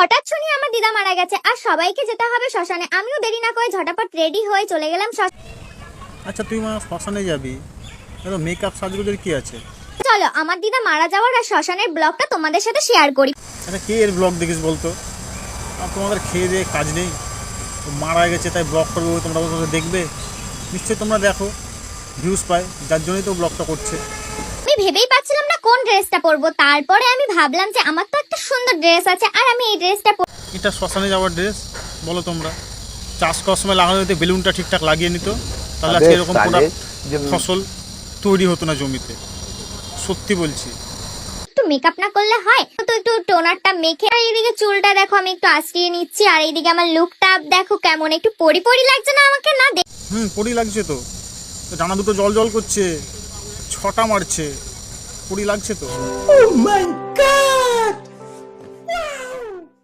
হঠাৎ শুনি আমার দিদা মারা গেছে আর সবাইকে যেতে হবে শ্মশানে। আমিও দেরি না করে ঝটাপট রেডি হয়ে চলে গেলাম আচ্ছা তুই মা শ্মশানে যাবি, তো মেকআপ সাজগোজের কি আছে? চলো আমার দিদা মারা যাওয়ার আর শ্মশানের ব্লগটা তোমাদের সাথে শেয়ার করি। আচ্ছা কে এর ব্লগ দেখিস বলতো? আর তোমাদের খেয়ে দিয়ে কাজ নেই, মারা গেছে তাই ব্লগ করবে, তোমরা দেখবে নিশ্চয়ই, তোমরা দেখো ভিউজ পায়, যার জন্যই তো ব্লগটা করছে। আমি ভেবেই পাচ্ছিলাম না কোন ড্রেসটা পরবো, তারপরে আমি ভাবলাম যে আমার তো একটা সুন্দর ড্রেস আছে আর আমি এই ড্রেসটা এটা শ্মশানে যাওয়ার ড্রেস বলো তোমরা? চাষ করার সময় লাগানো হতো, বেলুনটা ঠিকঠাক লাগিয়ে নিত, তাহলে আজকে এরকম ফসল তৈরি হতো না জমিতে। সত্যি বলছি। একটু মেকআপ না করলে হয় তো, একটু টোনারটা মেখে। আর এইদিকে চুলটা দেখো আমি একটু আঁচড়িয়ে নিচ্ছি, আর এইদিকে আমার লুকটা দেখো কেমন, একটু পরি পরি লাগছে না আমাকে? না পরি লাগছে তো, ডানা দুটো জল জল করছে, ছটা মারছে, পরি লাগছে তো।